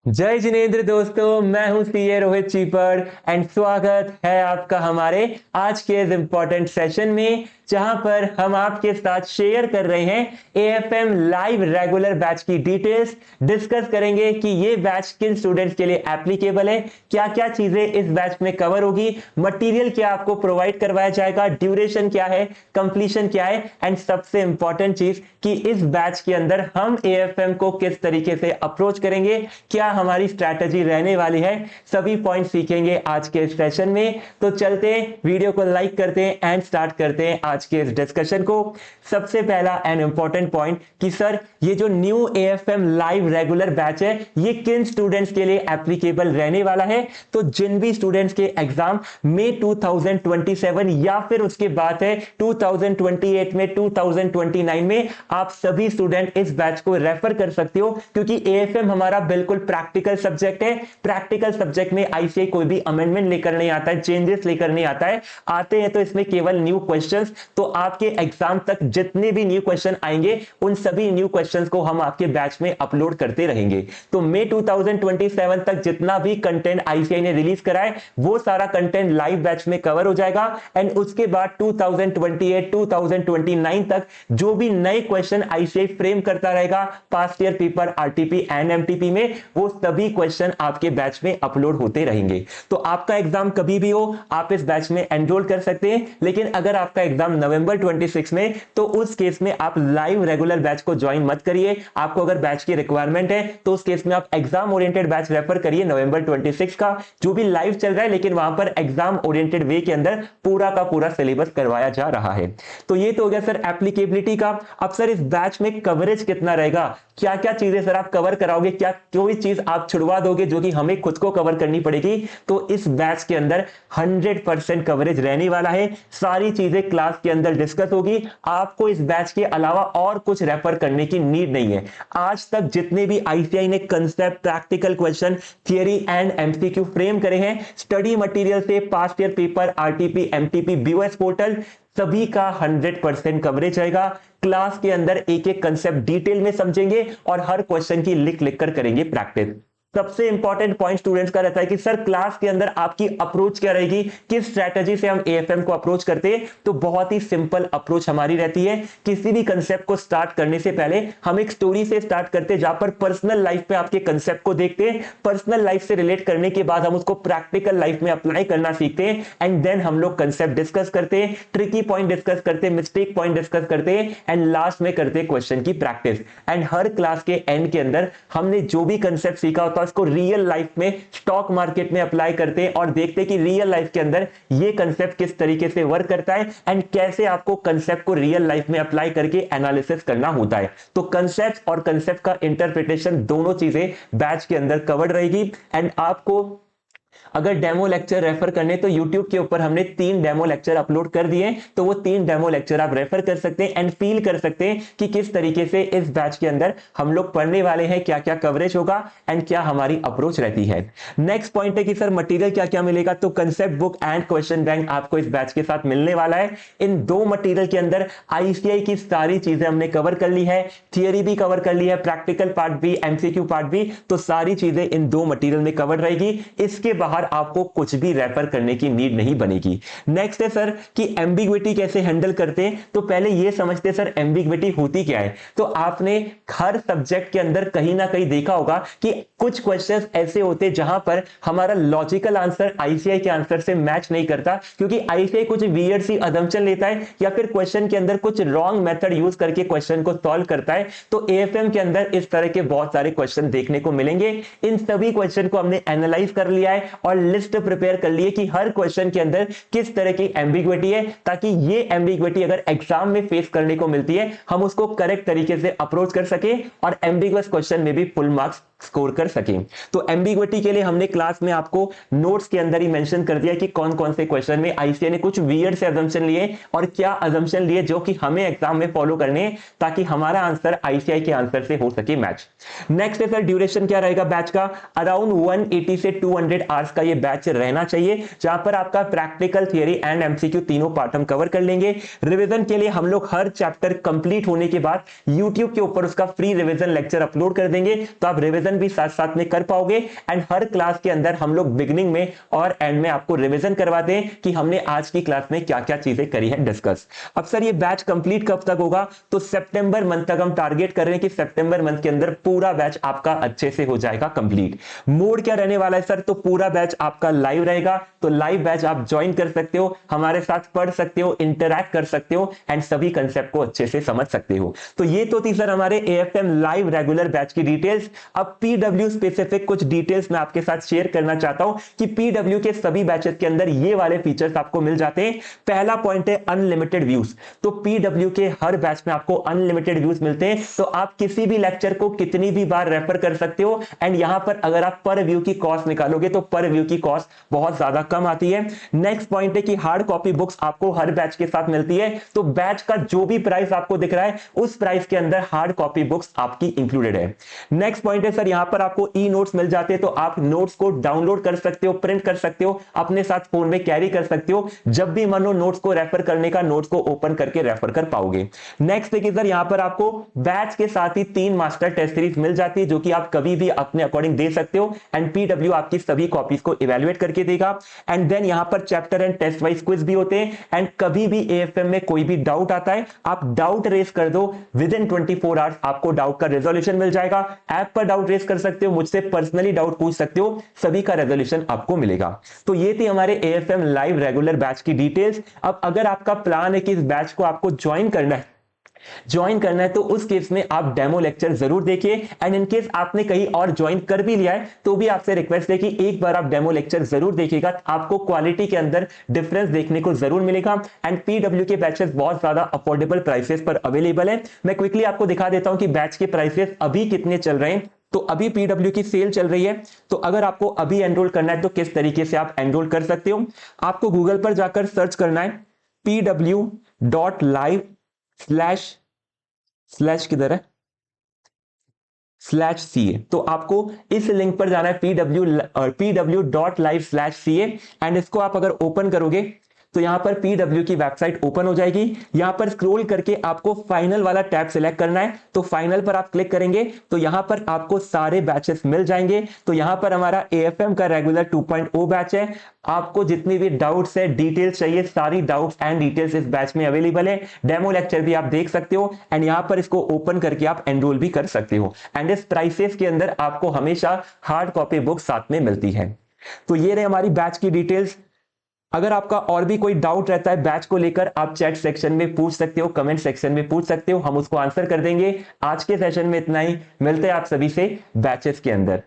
जय जिनेंद्र दोस्तों, मैं हूं सीए रोहित चीपड़ एंड स्वागत है आपका हमारे आज के इस इंपॉर्टेंट सेशन में, जहां पर हम आपके साथ शेयर कर रहे हैं एएफएम लाइव रेगुलर बैच की डिटेल्स। डिस्कस करेंगे कि ये बैच किन स्टूडेंट्स के लिए एप्लीकेबल है, क्या क्या चीजें इस बैच में कवर होगी, मटेरियल क्या आपको प्रोवाइड करवाया जाएगा, ड्यूरेशन क्या है, कंप्लीशन क्या है, एंड सबसे इंपॉर्टेंट चीज कि इस बैच के अंदर हम एएफएम को किस तरीके से अप्रोच करेंगे, क्या हमारी स्ट्रैटेजी रहने वाली है, सभी पॉइंट सीखेंगे आज के सेशन में। तो चलते हैं, वीडियो को लाइक करते हैं एंड स्टार्ट करते हैं आज के इस डिस्कशन को। सबसे पहला एंड इंपॉर्टेंट पॉइंट कि सर ये जो new AFM live regular batch है ये किन स्टूडेंट्स के लिए एप्लीकेबल रहने वाला है। तो जिन भी स्टूडेंट्स के एग्जाम मई 2027 या फिर उसके बाद है 2028 में 2029 में, आप सभी स्टूडेंट इस बैच को रेफर कर सकते हो, क्योंकि एएफएम हमारा बिल्कुल प्रैक्टिकल सब्जेक्ट है। प्रैक्टिकल सब्जेक्ट में आईसीआई कोई भी अमेंडमेंट लेकर नहीं आता है, चेंजेस लेकर नहीं आता है, आते हैं तो इसमें केवल न्यू क्वेश्चंस। तो आपके एग्जाम तक जितने भी न्यू क्वेश्चन आएंगे उन सभी न्यू क्वेश्चंस को हम आपके बैच में अपलोड करते रहेंगे। तो मई 2027 तक जितना भी कंटेंट आईसीआई ने रिलीज करा है वो सारा कंटेंट लाइव बैच में कवर हो जाएगा। एंड उसके बाद 2028 2029 तक जो भी नए क्वेश्चन आईसीआई फ्रेम करता रहेगा past year paper, RTP and MTP में, वो सभी क्वेश्चन आपके बैच में अपलोड होते रहेंगे। तो आपका एग्जाम कभी भी हो आप इस बैच में एनरोल कर सकते हैं। लेकिन अगर आपका एग्जाम नवंबर 26 में, तो उस केस में आप लाइव रेगुलर बैच को ज्वाइन मत करिए। आपको अगर बैच की रिक्वायरमेंट है तो उस केस में आप एग्जाम ओरिएंटेड बैच रेफर करिए नवंबर 26 का, जो भी लाइव चल रहा है, लेकिन वहां पर एग्जाम ओरिएंटेड वे के अंदर पूरा का पूरा सिलेबस करवाया जा रहा है। तो ये तो हो गया सर एप्लीकेबिलिटी का। अब सर इस बैच में कवरेज कितना रहेगा, क्या क्या चीजें सर आप कवर कराओगे, क्या कोई चीज आप छुड़वा दोगे जो कि हमें खुद को कवर करनी पड़ेगी। तो इस बैच के अंदर 100% कवरेज रहने वाला है। सारी चीजें क्लास के अंदर डिस्कस होगी। आपको इस बैच के अलावा और कुछ रेफर करने की नीड नहीं है। आज तक जितने भी आईसीआई ने concept, practical question, theory and MCQ frame करे हैं, स्टडी मटेरियल से past year paper, RTP, MTP, BOS portal, सभी का 100% कवरेज रहेगा। क्लास के अंदर एक एक कंसेप्ट डिटेल में समझेंगे और हर क्वेश्चन की लिख लिख कर करेंगे प्रैक्टिस। सबसे इंपॉर्टेंट पॉइंट स्टूडेंट्स का रहता है कि सर क्लास के अंदर आपकी अप्रोच क्या रहेगी, किस स्ट्रेटजी से हम एएफएम को अप्रोच करते हैं। तो बहुत ही सिंपल अप्रोच हमारी रहती है। किसी भी कंसेप्ट को स्टार्ट करने से पहले हम एक स्टोरी से स्टार्ट करते हैं, जहां पर पर्सनल लाइफ में आपके कंसेप्ट को देखते हैं, पर्सनल लाइफ से रिलेट करने के बाद हम उसको प्रैक्टिकल लाइफ में अप्लाई करना सीखते हैं, एंड देन हम लोग कंसेप्ट डिस्कस करते हैं, ट्रिकी पॉइंट डिस्कस करते हैं, मिस्टेक पॉइंट डिस्कस करते हैं, एंड लास्ट में करते हैं क्वेश्चन की प्रैक्टिस। एंड हर क्लास के एंड के अंदर हमने जो भी कंसेप्ट सीखा होता है उसको रियल लाइफ में, स्टॉक मार्केट में अप्लाई करते हैं और देखते हैं कि रियल लाइफ के अंदर ये कंसेप्ट किस तरीके से वर्क करता है, एंड कैसे आपको कंसेप्ट को रियल लाइफ में अप्लाई करके एनालिसिस करना होता है। तो कंसेप्ट और कंसेप्ट का इंटरप्रिटेशन दोनों चीजें बैच के अंदर कवर्ड रहेगी। एंड आपको अगर डेमो लेक्चर रेफर करने तो YouTube के ऊपर हमने 3 डेमो लेक्चर अपलोड कर दिए, तो वो 3 डेमो लेक्चर आप रेफर कर सकते हैं एंड फील कर सकते हैं कि किस तरीके से इस बैच के अंदर हम लोग पढ़ने वाले हैं, क्या क्या कवरेज होगा एंड क्या हमारी अप्रोच रहती है। नेक्स्ट पॉइंट है कि सर मटेरियल क्या क्या मिलेगा। तो concept book and question bank आपको इस बैच के साथ मिलने वाला है। इन 2 मटेरियल के अंदर आईसीआई की सारी चीजें हमने कवर कर ली है, थियरी भी कवर कर ली है, प्रैक्टिकल पार्ट भी, एमसीक्यू पार्ट भी। तो सारी चीजें इन 2 मटेरियल में कवर रहेगी। इसके बाहर आपको कुछ भी रेफर करने की नीड नहीं बनेगी। नेक्स्ट है सर कि एम्बिग्विटी कैसे हैंडल करते हैं। तो पहले ये समझते हैं सर एम्बिग्विटी होती क्या है। तो आपने हर सब्जेक्ट के अंदर कहीं ना कहीं देखा होगा कि कुछ क्वेश्चंस ऐसे होते हैं जहां पर हमारा लॉजिकल आंसर आईसीआई के आंसर से मैच नहीं करता, क्योंकि आईसीआई कुछ वियर्ड सी अजम्पशन लेता है या फिर क्वेश्चन के अंदर कुछ रॉन्ग मेथड यूज करके क्वेश्चन को सॉल्व करता है। तो एएफएम के अंदर इस तरह के बहुत सारे क्वेश्चन देखने को मिलेंगे। इन सभी क्वेश्चन को हमने एनालाइज कर लिया है और लिस्ट प्रिपेयर कर लिए कि हर क्वेश्चन के अंदर किस तरह की एम्बिग्विटी है, ताकि ये एम्बिग्विटी अगर एग्जाम में फेस करने को मिलती है हम उसको करेक्ट तरीके से अप्रोच कर सके और एम्बिगुअस क्वेश्चन में भी फुल मार्क्स स्कोर कर सके। तो एम्बिग्विटी के लिए हमने क्लास में आपको नोट्स के अंदर ही मेंशन कर दिया कि कौन कौन से क्वेश्चन में आईसीआई ने कुछ वियर्ड से अजम्पशन लिए और क्या अजम्पशन लिए जो कि हमें एग्जाम में फॉलो करने हैं, ताकि हमारा आंसर आईसीआई के आंसर से हो सके मैच। नेक्स्ट है सर ड्यूरेशन क्या रहेगा बैच का। अराउंड 180 से 200 आवर्स का ये बैच रहना चाहिए, जहां पर आपका प्रैक्टिकल, थियरी एंड एमसीक्यू तीनों पार्ट हम कवर कर लेंगे। रिवीजन के लिए हम लोग हर चैप्टर कंप्लीट होने के बाद यूट्यूब के ऊपर उसका फ्री रिवीजन लेक्चर अपलोड कर देंगे, तो आप रिवीजन भी साथ साथ में कर पाओगे। एंड हर क्लास के अंदर हम लोग बिगिनिंग में और एंड में आपको रिवीजन करवाते हैं कि हमने आज की क्लास में क्या क्या चीजें करी है डिस्कस। अब सर ये बैच कंप्लीट कब तक होगा? तो सितंबर मंथ तक हम टारगेट कर रहे हैं कि सितंबर मंथ के अंदर पूरा बैच आपका अच्छे से हो जाएगा कंप्लीट। मोड क्या रहने वाला है सर? तो पूरा बैच आपका लाइव रहेगा, तो लाइव बैच आप ज्वाइन कर सकते हो, हमारे साथ पढ़ सकते हो, इंटरैक्ट कर सकते हो एंड सभी कंसेप्ट को अच्छे से समझ सकते हो। तो ये तो थी सर हमारे एएफएम लाइव रेगुलर बैच की डिटेल्स। अब पीडब्ल्यू स्पेसिफिक कुछ डिटेल्स मैं आपके साथ शेयर करना चाहता हूं कि पीडब्ल्यू के सभी बैचेस के अंदर ये वाले फीचर्स आपको मिल जाते हैं। पहला पॉइंट है अनलिमिटेड व्यूज। तो पीडब्ल्यू के हर बैच में आपको अनलिमिटेड व्यूज मिलते हैं, तो आप किसी भी लेक्चर को कितनी भी बार रेफर कर सकते हो। एंड यहां पर अगर आप पर व्यू की कॉस्ट निकालोगे तो पर व्यू की कॉस्ट बहुत ज्यादा कम आती है। नेक्स्ट पॉइंट है कि हार्ड कॉपी बुक्स आपको हर बैच के साथ मिलती है, तो बैच का जो भी प्राइस आपको दिख रहा है उस प्राइस के अंदर हार्ड कॉपी बुक्स आपकी इंक्लूडेड है। नेक्स्ट पॉइंट है सर, यहां पर आपको ई नोट्स मिल जाते हैं, तो आप नोट्स को डाउनलोड कर सकते हो, प्रिंट कर सकते हो, अपने साथ फोन में कैरी कर सकते हो, जब भी मन हो नोट्स को रेफर करने का, नोट्स को ओपन करके रेफर कर पाओगे। नेक्स्ट है कि सर यहां पर आपको बैच के साथ ही 3 मास्टर टेस्ट सीरीज मिल जाती है, जो कि आप कभी भी अपने अकॉर्डिंग दे सकते हो एंड पीडब्ल्यू आपकी सभी कॉपीज को इवैल्यूएट करके देगा। एंड देन यहां पर chapter and taste wise quiz भी होते हैं, एंड कभी भी एएफएम में कोई भी डाउट आता है आप डाउट रेज कर दो, विद इन 24 आवर्स आपको डाउट का रेजोल्यूशन मिल जाएगा। ऐप पर डाउट रेज कर सकते हो, मुझसे पर्सनली डाउट पूछ सकते हो, सभी का रेजोल्यूशन आपको मिलेगा। तो ये थी हमारे एएफएम लाइव रेगुलर बैच की डिटेल्स। अब अगर आपका प्लान है कि इस बैच को आपको ज्वाइन करना है तो उस केस में आप डेमो लेक्चर जरूर देखिए। एंड इन केस आपने कहीं और ज्वाइन कर भी लिया है तो भी आपसे रिक्वेस्ट है कि एक बार आप डेमो लेक्चर जरूर देखिएगा, आपको क्वालिटी के अंदर डिफरेंस देखने को जरूर मिलेगा। एंड पीडब्ल्यू के बैचेस बहुत ज्यादा अफोर्डेबल प्राइसेस पर अवेलेबल है। मैं क्विकली आपको दिखा देता हूं कि बैच के प्राइसेस अभी कितने चल रहे हैं। तो अभी पीडब्ल्यू की सेल चल रही है, तो अगर आपको अभी एनरोल करना है तो किस तरीके से आप एनरोल कर सकते हो। आपको गूगल पर जाकर सर्च करना है pw.live स्लैश किधर है /CA, तो आपको इस लिंक पर जाना है pw.live/CA एंड इसको आप अगर ओपन करोगे तो यहां पर पीडब्ल्यू की वेबसाइट ओपन हो जाएगी। यहां पर स्क्रॉल करके आपको फाइनल वाला टैब सिलेक्ट करना है, तो फाइनल पर आप क्लिक करेंगे तो यहां पर आपको सारे बैचेस मिल जाएंगे। तो यहां पर हमारा एएफएम का रेगुलर 2.0 बैच है। आपको जितनी भी डाउट्स है, डिटेल्स चाहिए, सारी डाउट्स एंड डिटेल्स इस बैच में अवेलेबल है। डेमो लेक्चर भी आप देख सकते हो एंड यहां पर इसको ओपन करके आप एनरोल भी कर सकते हो। एंड इस प्राइसेस के अंदर आपको हमेशा हार्ड कॉपी बुक साथ में मिलती है। तो ये रहे हमारी बैच की डिटेल्स। अगर आपका और भी कोई डाउट रहता है बैच को लेकर, आप चैट सेक्शन में पूछ सकते हो, कमेंट सेक्शन में पूछ सकते हो, हम उसको आंसर कर देंगे। आज के सेशन में इतना ही, मिलते हैं आप सभी से बैचेस के अंदर।